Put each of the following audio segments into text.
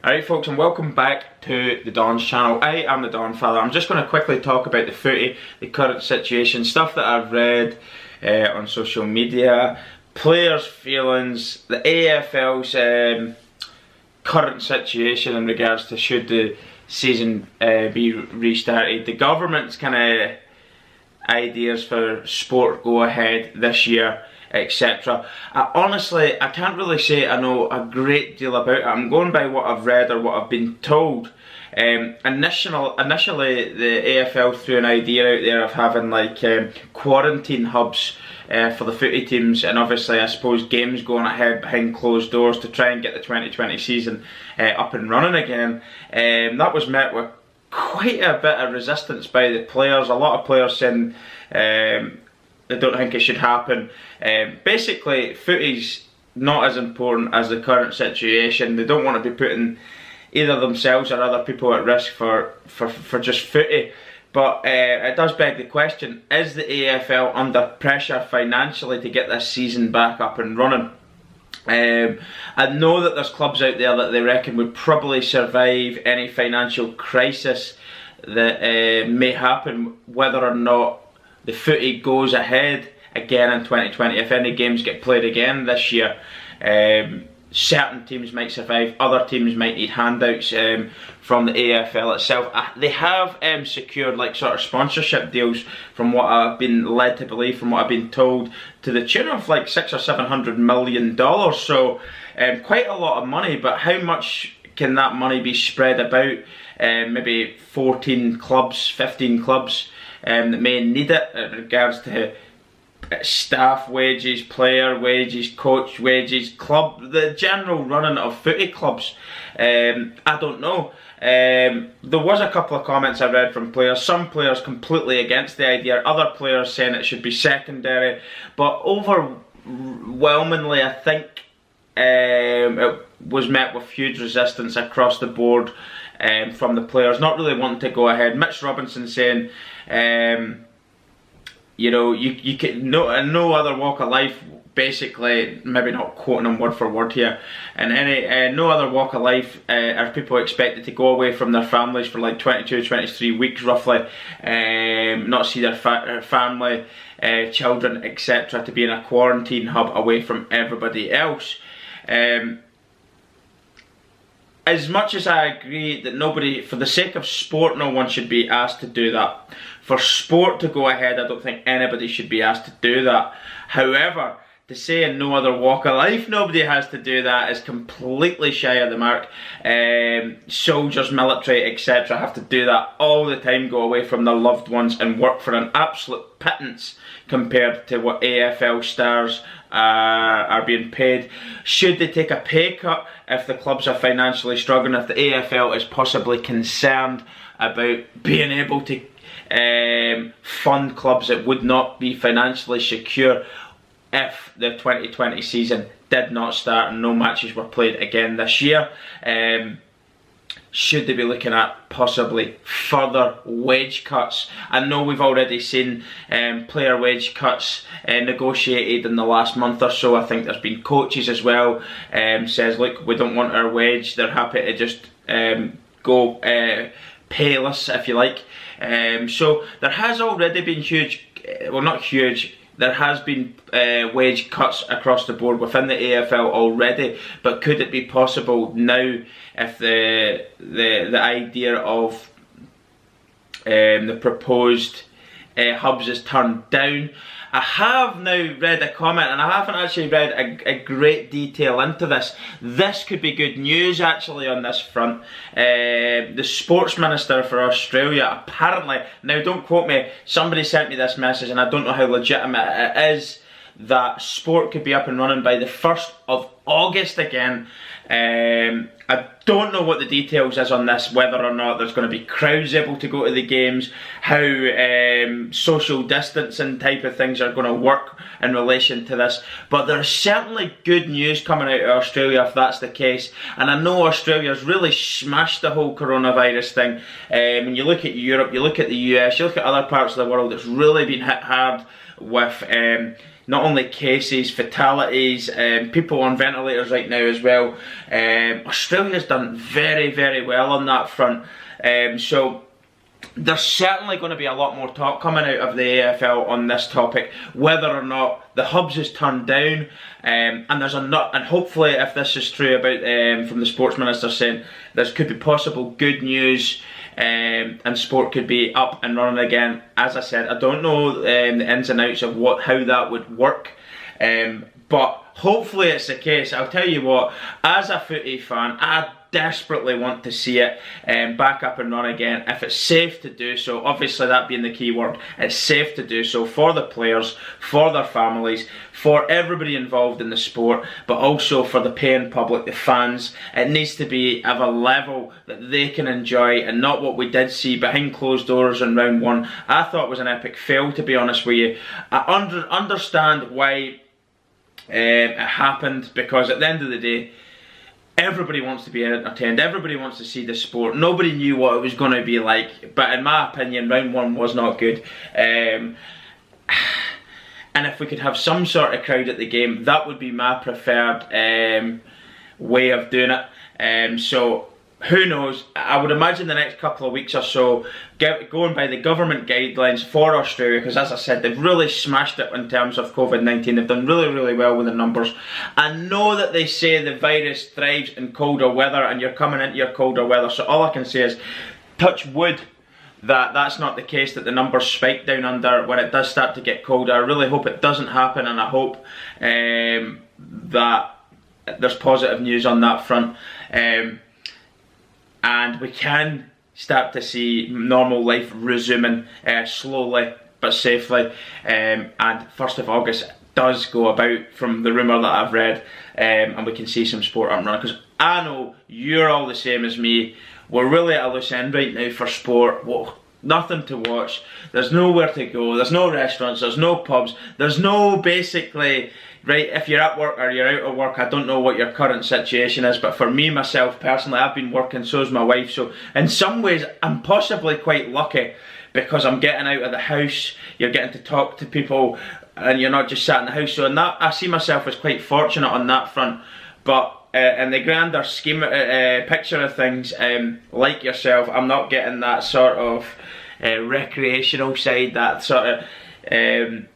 Alright folks, and welcome back to the Don's channel. I am the Donfather. I'm just going to quickly talk about the footy, the current situation, stuff that I've read on social media, players' feelings, the AFL's current situation in regards to should the season be restarted, the government's kind of ideas for sport go ahead this year, etc. Honestly, I can't really say I know a great deal about it. I'm going by what I've read or what I've been told. Initially, the AFL threw an idea out there of having like quarantine hubs for the footy teams, and obviously I suppose games going ahead behind closed doors to try and get the 2020 season up and running again. That was met with quite a bit of resistance by the players. A lot of players saying they don't think it should happen. Basically, footy's not as important as the current situation. They don't want to be putting either themselves or other people at risk for just footy. But it does beg the question, is the AFL under pressure financially to get this season back up and running? I know that there's clubs out there that they reckon would probably survive any financial crisis that may happen, whether or not the footy goes ahead again in 2020. If any games get played again this year, certain teams might survive, other teams might need handouts from the AFL itself. They have secured like sort of sponsorship deals, from what I've been led to believe, from what I've been told, to the tune of like $600 or $700 million. So quite a lot of money, but how much can that money be spread about? Maybe 14 clubs, 15 clubs that may need it in regards to staff wages, player wages, coach wages, the general running of footy clubs. I don't know. There was a couple of comments I read from players, some players completely against the idea, other players saying it should be secondary, but overwhelmingly I think it was met with huge resistance across the board from the players, not really wanting to go ahead. Mitch Robinson saying, you know, you can no other walk of life, basically, maybe not quoting him word for word here, and no other walk of life are people expected to go away from their families for like 22, 23 weeks roughly, not see their family, children, etc., to be in a quarantine hub away from everybody else. As much as I agree that nobody, for the sake of sport, no one should be asked to do that. For sport to go ahead, I don't think anybody should be asked to do that. However, to say in no other walk of life nobody has to do that is completely shy of the mark. Soldiers, military, etc. have to do that all the time, go away from their loved ones and work for an absolute pittance compared to what AFL stars are being paid. Should they take a pay cut if the clubs are financially struggling, if the AFL is possibly concerned about being able to fund clubs that would not be financially secure if the 2020 season did not start and no matches were played again this year? Should they be looking at possibly further wage cuts? I know we've already seen player wage cuts negotiated in the last month or so. I think there's been coaches as well says, look, we don't want our wage. They're happy to just go payless, if you like. So there has already been huge, well, not huge, there has been wage cuts across the board within the AFL already, but could it be possible now if the idea of the proposed hubs is turned down? I have now read a comment, and I haven't actually read a great detail into this. This could be good news actually on this front. The Sports Minister for Australia apparently, now don't quote me, somebody sent me this message and I don't know how legitimate it is, that sport could be up and running by the 1st of August again. I don't know what the details is on this, whether or not there's going to be crowds able to go to the games, how social distancing type of things are going to work in relation to this, but there's certainly good news coming out of Australia if that's the case. And I know Australia's really smashed the whole coronavirus thing. When you look at Europe, you look at the US, you look at other parts of the world, it's really been hit hard with not only cases, fatalities, people on ventilators right now as well. Australia's done very, very well on that front. So there's certainly going to be a lot more talk coming out of the AFL on this topic, whether or not the hubs is turned down. And hopefully, if this is true about from the sports minister saying there could be possible good news, and sport could be up and running again. As I said, I don't know the ins and outs of how that would work, but hopefully it's the case. I'll tell you what, as a footy fan, I desperately want to see it back up and run again. If it's safe to do so, obviously that being the key word, it's safe to do so for the players, for their families, for everybody involved in the sport, but also for the paying public, the fans. It needs to be of a level that they can enjoy, and not what we did see behind closed doors in round one. I thought it was an epic fail, to be honest with you. I understand why it happened, because at the end of the day, everybody wants to be entertained, everybody wants to see the sport. Nobody knew what it was going to be like, but in my opinion, round one was not good. And if we could have some sort of crowd at the game, that would be my preferred way of doing it. So who knows? I would imagine the next couple of weeks or so, going by the government guidelines for Australia, because as I said, they've really smashed it in terms of COVID-19. They've done really, really well with the numbers. I know that they say the virus thrives in colder weather, and you're coming into your colder weather, so all I can say is, touch wood, that's not the case, that the numbers spike down under when it does start to get colder. I really hope it doesn't happen, and I hope that there's positive news on that front. And we can start to see normal life resuming slowly but safely. And 1st of August does go about, from the rumour that I've read, and we can see some sport up and running. Because I know you're all the same as me. We're really at a loose end right now for sport. Well, nothing to watch. There's nowhere to go. There's no restaurants. There's no pubs. There's no, basically, right, if you're at work or you're out of work, I don't know what your current situation is, but for me, myself, personally, I've been working, so's my wife, so in some ways, I'm possibly quite lucky, because I'm getting out of the house, you're getting to talk to people, and you're not just sat in the house. So in that, I see myself as quite fortunate on that front. But in the grander scheme, picture of things, like yourself, I'm not getting that sort of recreational side, that sort of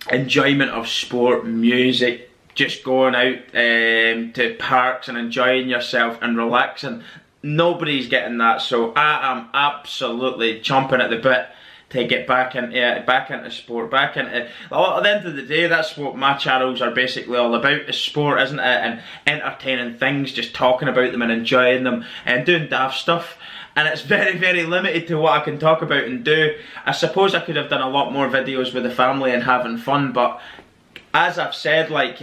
enjoyment of sport, music, just going out to parks and enjoying yourself and relaxing. Nobody's getting that, so I am absolutely chomping at the bit to get back into sport, back into. Well, at the end of the day, that's what my channels are basically all about, is sport, isn't it? And entertaining things, just talking about them and enjoying them and doing daft stuff. And it's very, very limited to what I can talk about and do. I suppose I could have done a lot more videos with the family and having fun, but as I've said, like,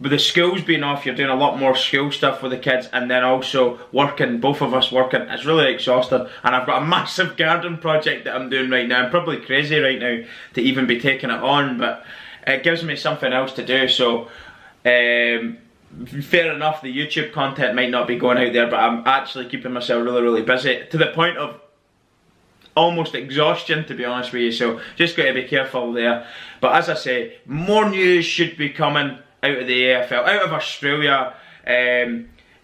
with the schools being off, you're doing a lot more school stuff with the kids, and then also working, both of us working. It's really exhausting, and I've got a massive garden project that I'm doing right now. I'm probably crazy right now to even be taking it on, but it gives me something else to do. So fair enough, the YouTube content might not be going out there, but I'm actually keeping myself really, really busy, to the point of almost exhaustion, to be honest with you. So just got to be careful there. But as I say, more news should be coming out of the AFL, out of Australia,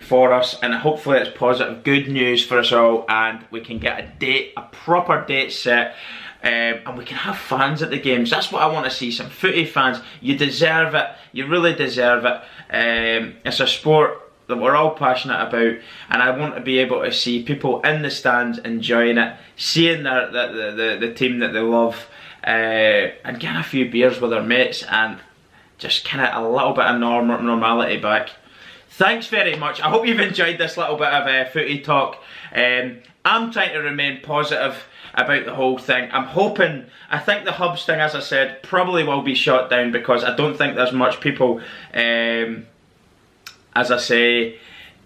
for us, and hopefully it's positive, good news for us all, and we can get a date, a proper date set, and we can have fans at the games. That's what I want to see, some footy fans. You deserve it, you really deserve it. It's a sport that we're all passionate about, and I want to be able to see people in the stands enjoying it, seeing the team that they love, and getting a few beers with their mates, and just kind of a little bit of normality back. Thanks very much. I hope you've enjoyed this little bit of footy talk. I'm trying to remain positive about the whole thing. I'm hoping, I think the hubs thing, as I said, probably will be shot down, because I don't think there's much people, as I say,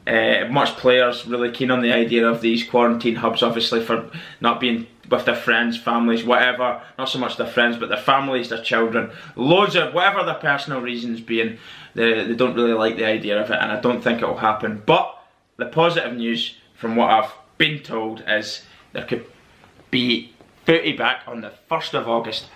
much players really keen on the idea of these quarantine hubs, obviously for not being with their friends, families, whatever. Not so much their friends, but their families, their children, loads of, whatever their personal reasons being, they don't really like the idea of it, and I don't think it will happen. But the positive news, from what I've been told, is there could be footy back on the 1st of August.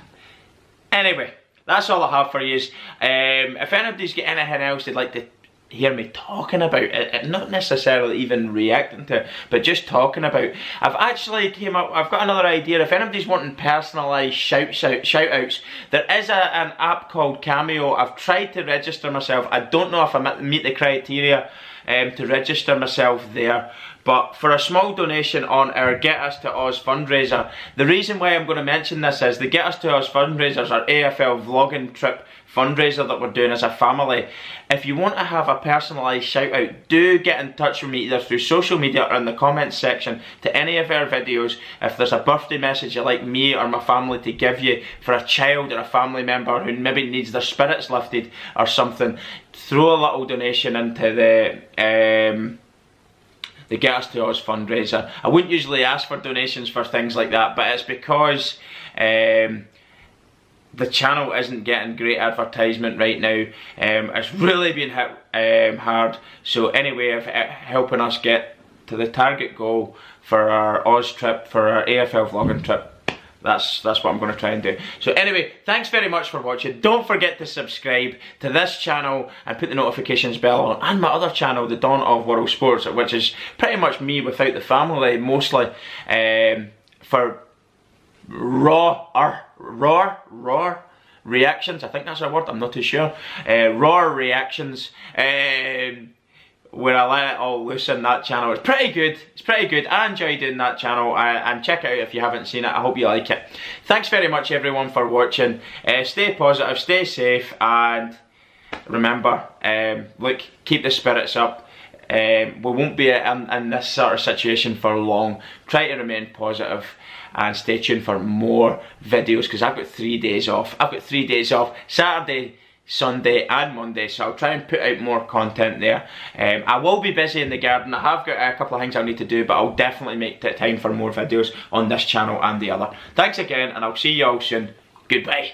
Anyway, that's all I have for you. If anybody's got anything else they'd like to hear me talking about it, not necessarily even reacting to it, but just talking about, I've actually I've got another idea. If anybody's wanting personalised shout outs, there is an app called Cameo. I've tried to register myself. I don't know if I meet the criteria to register myself there, but for a small donation on our Get Us to Oz fundraiser, the reason why I'm going to mention this is the Get Us to Oz fundraiser is our AFL vlogging trip fundraiser that we're doing as a family. If you want to have a personalised shout out, do get in touch with me either through social media or in the comments section to any of our videos. If there's a birthday message you'd like me or my family to give you for a child or a family member who maybe needs their spirits lifted or something, throw a little donation into the Get Us to Oz fundraiser. I wouldn't usually ask for donations for things like that, but it's because the channel isn't getting great advertisement right now. It's really been hit hard. So anyway, helping us get to the target goal for our Oz trip, for our AFL vlogging trip, that's what I'm going to try and do. So anyway, thanks very much for watching. Don't forget to subscribe to this channel and put the notifications bell on, and my other channel, the Dawn of World Sports, which is pretty much me without the family mostly, for raw reactions. I think that's a word, I'm not too sure. Raw reactions, where I let it all loose on that channel. It's pretty good. I enjoy doing that channel, and check it out if you haven't seen it. I hope you like it. Thanks very much everyone for watching. Stay positive, stay safe, and remember, look, keep the spirits up. We won't be in this sort of situation for long. Try to remain positive and stay tuned for more videos, because I've got 3 days off. Saturday, Sunday and Monday, so I'll try and put out more content there. I will be busy in the garden. I have got a couple of things I need to do, but I'll definitely make time for more videos on this channel and the other. Thanks again, and I'll see you all soon. Goodbye.